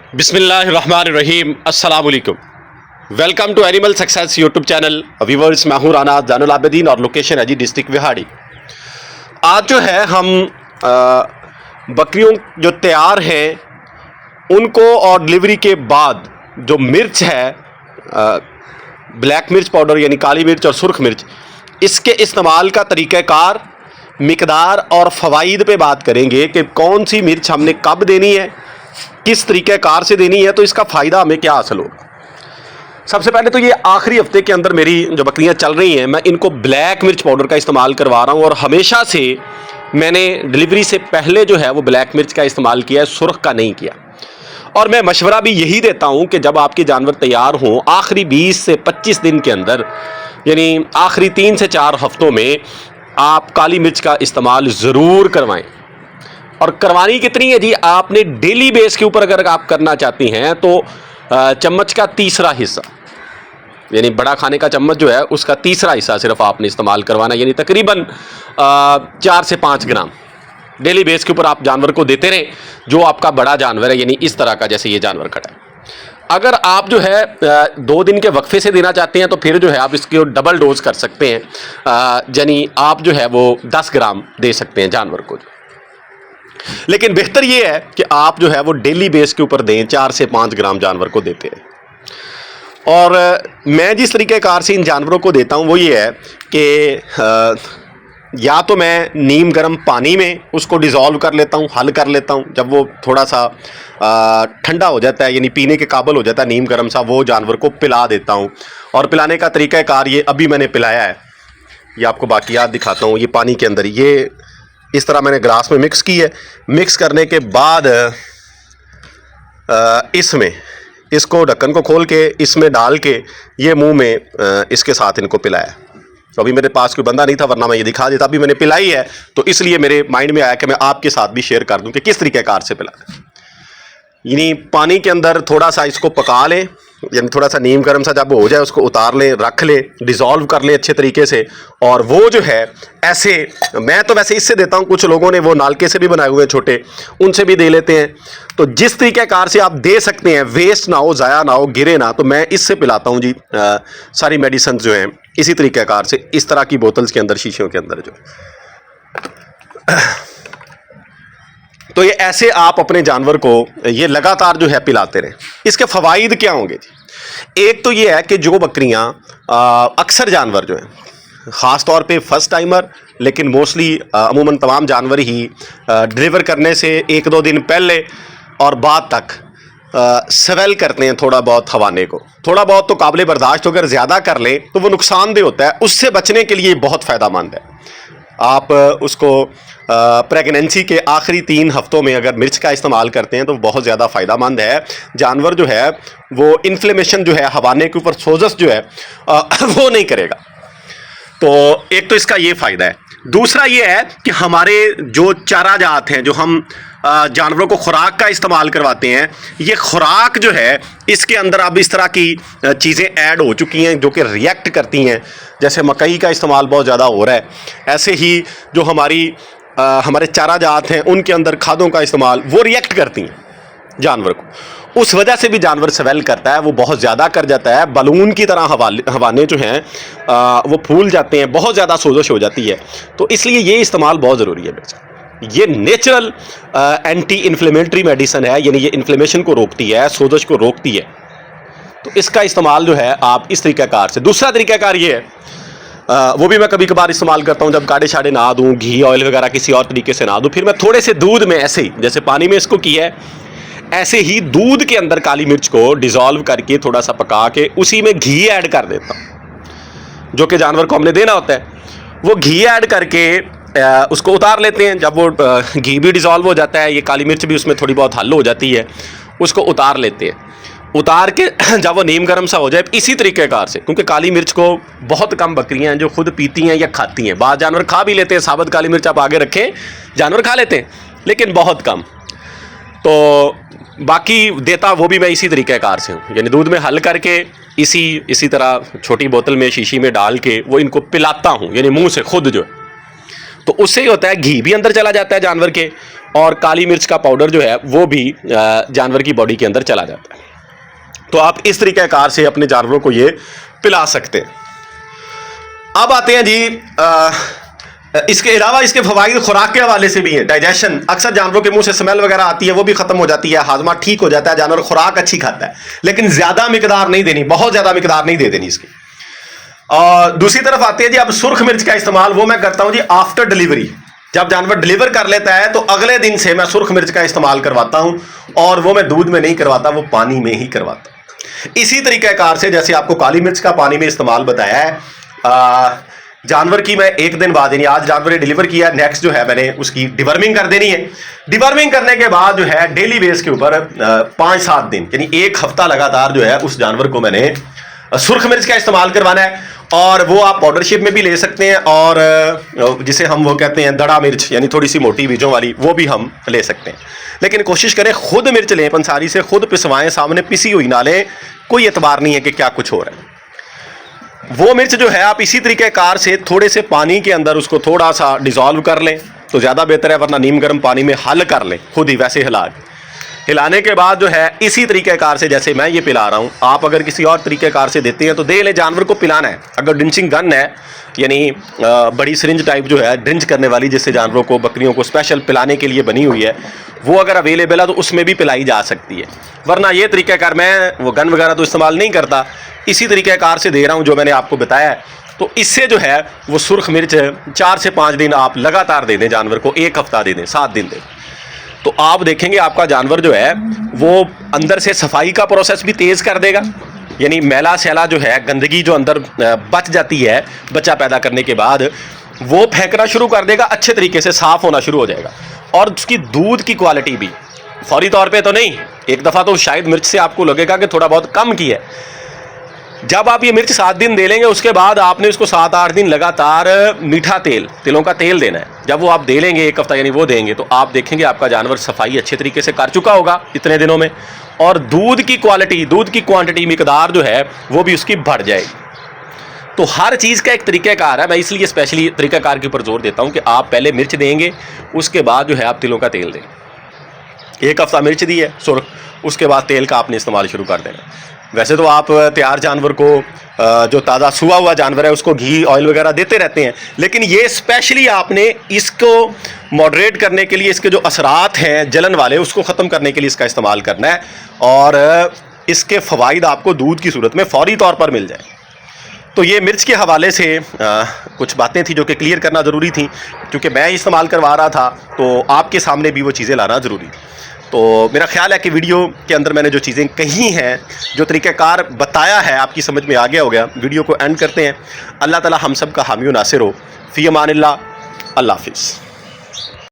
बिस्मिल्लाहिर्रहमानिर्रहीम अस्सलाम वालेकुम। Welcome to animal success YouTube channel. Viewers, मैं हूं राना ज़ैनुल आबिदीन और लोकेशन है जी डिस्ट्रिक्ट विहाड़ी। आज जो है हम बकरियों जो तैयार हैं उनको और डिलीवरी के बाद जो मिर्च है ब्लैक मिर्च पाउडर यानी काली मिर्च और सुर्ख मिर्च, इसके इस्तेमाल का तरीक़ाकार, मिकदार और फ़वाइद पे बात करेंगे कि कौन सी मिर्च हमने कब देनी है, किस तरीक़ाकार से देनी है, तो इसका फ़ायदा हमें क्या हासिल होगा। सबसे पहले तो ये आखिरी हफ्ते के अंदर मेरी जो बकरियां चल रही हैं, मैं इनको ब्लैक मिर्च पाउडर का इस्तेमाल करवा रहा हूं और हमेशा से मैंने डिलीवरी से पहले जो है वो ब्लैक मिर्च का इस्तेमाल किया है, सुर्ख का नहीं किया। और मैं मशवरा भी यही देता हूं कि जब आपके जानवर तैयार हों आखिरी 20 से 25 दिन के अंदर, यानी आखिरी 3 से 4 हफ्तों में आप काली मिर्च का इस्तेमाल ज़रूर करवाएं। और करवानी कितनी है जी, आपने डेली बेस के ऊपर अगर आप करना चाहती हैं तो चम्मच का तीसरा हिस्सा, यानी बड़ा खाने का चम्मच जो है उसका तीसरा हिस्सा सिर्फ आपने इस्तेमाल करवाना, यानी तकरीबन 4 से 5 ग्राम डेली बेस के ऊपर आप जानवर को देते रहें। जो आपका बड़ा जानवर है, यानी इस तरह का जैसे ये जानवर खड़ा है। अगर आप जो है 2 दिन के वक्फे से देना चाहते हैं तो फिर जो है आप इसको डबल डोज कर सकते हैं, यानी आप जो है वो 10 ग्राम दे सकते हैं जानवर को। लेकिन बेहतर ये है कि आप जो है वो डेली बेस के ऊपर दें, 4 से 5 ग्राम जानवर को देते हैं। और मैं जिस तरीक़ेकार से इन जानवरों को देता हूँ वो ये है कि या तो मैं नीम गर्म पानी में उसको डिज़ोल्व कर लेता हूँ, हल कर लेता हूँ। जब वो थोड़ा सा ठंडा हो जाता है, यानी पीने के काबिल हो जाता है नीम गर्म सा, वो जानवर को पिला देता हूँ। और पिलाने का तरीक़ाकार ये अभी मैंने पिलाया है, ये आपको बाकियात दिखाता हूँ। ये पानी के अंदर ये इस तरह मैंने ग्लास में मिक्स की है। मिक्स करने के बाद इसमें इसको ढक्कन को खोल के इसमें डाल के ये मुंह में इसके साथ इनको पिलाया। तो अभी मेरे पास कोई बंदा नहीं था, वरना मैं ये दिखा देता। अभी मैंने पिलाई है तो इसलिए मेरे माइंड में आया कि मैं आपके साथ भी शेयर कर दूं कि किस तरीक़ेकार से पिलाना। यानी पानी के अंदर थोड़ा सा इसको पका लें, यानी थोड़ा सा नीम गर्म सा जब हो जाए उसको उतार लें, रख लें, डिज़ोल्व कर लें अच्छे तरीके से। और वो जो है ऐसे, मैं तो वैसे इससे देता हूँ, कुछ लोगों ने वो नालके से भी बनाए हुए छोटे, उनसे भी दे लेते हैं। तो जिस तरीक़ेकार से आप दे सकते हैं, वेस्ट ना हो, ज़ाया ना हो, गिरे ना, तो मैं इससे पिलाता हूँ जी। सारी मेडिसिन जो हैं इसी तरीक़ेकार से, इस तरह की बोतल्स के अंदर, शीशियों के अंदर जो। तो ये ऐसे आप अपने जानवर को ये लगातार जो है पिलाते रहें। इसके फ़वाइद क्या होंगे जी? एक तो ये है कि जो बकरियां अक्सर जानवर जो हैं, ख़ास तौर पे फर्स्ट टाइमर, लेकिन मोस्टली अमूमन तमाम जानवर ही डिलीवर करने से 1-2 दिन पहले और बाद तक स्वेल करते हैं थोड़ा बहुत हवाने को। थोड़ा बहुत तो काबिल बर्दाश्त, अगर ज़्यादा कर लें तो वो नुकसानदेह होता है। उससे बचने के लिए बहुत फ़ायदेमंद है। आप उसको प्रेगनेंसी के आखिरी 3 हफ्तों में अगर मिर्च का इस्तेमाल करते हैं तो बहुत ज़्यादा फ़ायदेमंद है। जानवर जो है वो इन्फ्लेमेशन जो है, हवाने के ऊपर सोजस जो है वो नहीं करेगा। तो एक तो इसका ये फ़ायदा है। दूसरा ये है कि हमारे जो चारा जात हैं, जो हम जानवरों को खुराक का इस्तेमाल करवाते हैं, ये खुराक जो है इसके अंदर अब इस तरह की चीज़ें ऐड हो चुकी हैं जो कि रिएक्ट करती हैं। जैसे मकई का इस्तेमाल बहुत ज़्यादा हो रहा है, ऐसे ही जो हमारे चारा जात हैं उनके अंदर खादों का इस्तेमाल, वो रिएक्ट करती हैं जानवर को। उस वजह से भी जानवर स्वेल करता है, वो बहुत ज़्यादा कर जाता है। बलून की तरह हवाने जो हैं वो फूल जाते हैं, बहुत ज़्यादा सोजश हो जाती है। तो इसलिए ये इस्तेमाल बहुत ज़रूरी है मिर्च। ये नेचुरल एंटी इन्फ्लेमेटरी मेडिसिन है, यानी ये इन्फ्लेमेशन को रोकती है, सोजश को रोकती है। तो इसका इस्तेमाल जो है आप इस तरीक़ाकार से। दूसरा तरीक़ाकार ये है, वो भी मैं कभी कभार इस्तेमाल करता हूँ, जब काढ़े शाढ़े ना दूँ, घी ऑयल वगैरह किसी और तरीके से ना दूँ, फिर मैं थोड़े से दूध में ऐसे ही, जैसे पानी में इसको किया है, ऐसे ही दूध के अंदर काली मिर्च को डिज़ोल्व करके थोड़ा सा पका के उसी में घी ऐड कर देता हूँ, जो कि जानवर को हमने देना होता है। वो घी ऐड करके उसको उतार लेते हैं। जब वो घी भी डिज़ोल्व हो जाता है, ये काली मिर्च भी उसमें थोड़ी बहुत हल हो जाती है, उसको उतार लेते हैं। उतार के जब वो नीम गर्म सा हो जाए, इसी तरीक़ेकार से, क्योंकि काली मिर्च को बहुत कम बकरियां हैं जो खुद पीती हैं या खाती हैं। बाद जानवर खा भी लेते हैं, साबुत काली मिर्च आप आगे रखें जानवर खा लेते हैं, लेकिन बहुत कम। तो बाकी देता वो भी मैं इसी तरीक़ेकार से हूँ, यानी दूध में हल करके इसी तरह छोटी बोतल में, शीशी में डाल के वो इनको पिलाता हूँ, यानी मुँह से खुद जो। तो उससे ही होता है, घी भी अंदर चला जाता है जानवर के, और काली मिर्च का पाउडर जो है वो भी जानवर की बॉडी के अंदर चला जाता है। तो आप इस तरीक़ाकार से अपने जानवरों को ये पिला सकते हैं। अब आते हैं जी इसके अलावा इसके फ़वाइद खुराक के हवाले से भी है। डाइजेशन, अक्सर जानवरों के मुंह से स्मेल वगैरह आती है, वो भी ख़त्म हो जाती है, हाजमा ठीक हो जाता है, जानवर खुराक अच्छी खाता है, लेकिन ज़्यादा मिकदार नहीं देनी, बहुत ज़्यादा मिकदार नहीं दे देनी इसकी। और दूसरी तरफ आती है जी अब सुर्ख मिर्च का इस्तेमाल वो मैं करता हूँ जी आफ्टर डिलीवरी। जब जानवर डिलीवर कर लेता है तो अगले दिन से मैं सुर्ख मिर्च का इस्तेमाल करवाता हूँ, और वो मैं दूध में नहीं करवाता, वो पानी में ही करवाता हूँ। इसी तरीक़ाकार से जैसे आपको काली मिर्च का पानी में इस्तेमाल बताया है, जानवर की मैं एक दिन बाद, यानी आज जानवर ने डिलीवर किया, नेक्स्ट जो है मैंने उसकी डिवर्मिंग कर देनी है। डिवर्मिंग करने के बाद जो है डेली बेस के ऊपर 5-7 दिन यानी एक हफ्ता लगातार जो है उस जानवर को मैंने सुर्ख मिर्च का इस्तेमाल करवाना है। और वो आप पाउडर शेप में भी ले सकते हैं, और जिसे हम वो कहते हैं दड़ा मिर्च, यानी थोड़ी सी मोटी बीजों वाली, वो भी हम ले सकते हैं। लेकिन कोशिश करें खुद मिर्च लें, पंसारी से खुद पिसवाएं, सामने पिसी हुई ना लें, कोई एतबार नहीं है कि क्या कुछ हो रहा है। वो मिर्च जो है आप इसी तरीक़ेकार से थोड़े से पानी के अंदर उसको थोड़ा सा डिज़ोल्व कर लें तो ज़्यादा बेहतर है, वरना नीम गर्म पानी में हल कर लें खुद ही, वैसे हिलाने के बाद जो है इसी तरीक़ेकार से जैसे मैं ये पिला रहा हूँ, आप अगर किसी और तरीक़ेकार से देते हैं तो दे लें। जानवर को पिलाना है, अगर ड्रिंचिंग गन है यानी बड़ी सिरिंज टाइप जो है ड्रिंच करने वाली, जिससे जानवरों को, बकरियों को स्पेशल पिलाने के लिए बनी हुई है, वो अगर अवेलेबल है तो उसमें भी पिलाई जा सकती है। वरना ये तरीक़ाकार, मैं वो गन वगैरह तो इस्तेमाल नहीं करता, इसी तरीक़ेकार से दे रहा हूँ जो मैंने आपको बताया है। तो इससे जो है वो सुर्ख मिर्च 4 से 5 दिन आप लगातार दे दें जानवर को, एक हफ्ता दे दें, 7 दिन दें, तो आप देखेंगे आपका जानवर जो है वो अंदर से सफाई का प्रोसेस भी तेज़ कर देगा। यानी मैला सैला जो है, गंदगी जो अंदर बच जाती है बच्चा पैदा करने के बाद, वो फेंकना शुरू कर देगा, अच्छे तरीके से साफ़ होना शुरू हो जाएगा। और उसकी दूध की क्वालिटी भी फौरी तौर पे तो नहीं, एक दफ़ा तो शायद मिर्च से आपको लगेगा कि थोड़ा बहुत कम की है। जब आप ये मिर्च 7 दिन दे लेंगे, उसके बाद आपने उसको 7-8 दिन लगातार मीठा तिलों का तेल देना है। जब वो आप दे लेंगे, एक हफ्ता यानी वो देंगे, तो आप देखेंगे आपका जानवर सफाई अच्छे तरीके से कर चुका होगा इतने दिनों में, और दूध की क्वालिटी, दूध की क्वांटिटी, मिकदार जो है वो भी उसकी बढ़ जाएगी। तो हर चीज़ का एक तरीक़ाकार है, मैं इसलिए स्पेशली तरीक़ाकार के ऊपर जोर देता हूँ कि आप पहले मिर्च देंगे, उसके बाद जो है आप तिलों का तेल दें। एक हफ्ता मिर्च दी है सुर्ख, उसके बाद तेल का आपने इस्तेमाल शुरू कर देना। वैसे तो आप तैयार जानवर को, जो ताज़ा सुआ हुआ जानवर है, उसको घी ऑयल वगैरह देते रहते हैं, लेकिन ये स्पेशली आपने इसको मॉडरेट करने के लिए, इसके जो असरात हैं जलन वाले, उसको ख़त्म करने के लिए इसका इस्तेमाल करना है, और इसके फ़वाइद आपको दूध की सूरत में फ़ौरी तौर पर मिल जाए। तो ये मिर्च के हवाले से कुछ बातें थी जो कि क्लियर करना ज़रूरी थी, क्योंकि मैं इस्तेमाल करवा रहा था तो आपके सामने भी वो चीज़ें लाना ज़रूरी थी। तो मेरा ख्याल है कि वीडियो के अंदर मैंने जो चीज़ें कही हैं, जो तरीक़ाकार बताया है, आपकी समझ में आ गया हो गया। वीडियो को एंड करते हैं। अल्लाह ताला हम सब का हामी व नासिर हो। फ़ी अमानिल्लाह। अल्लाह हाफ़िज़।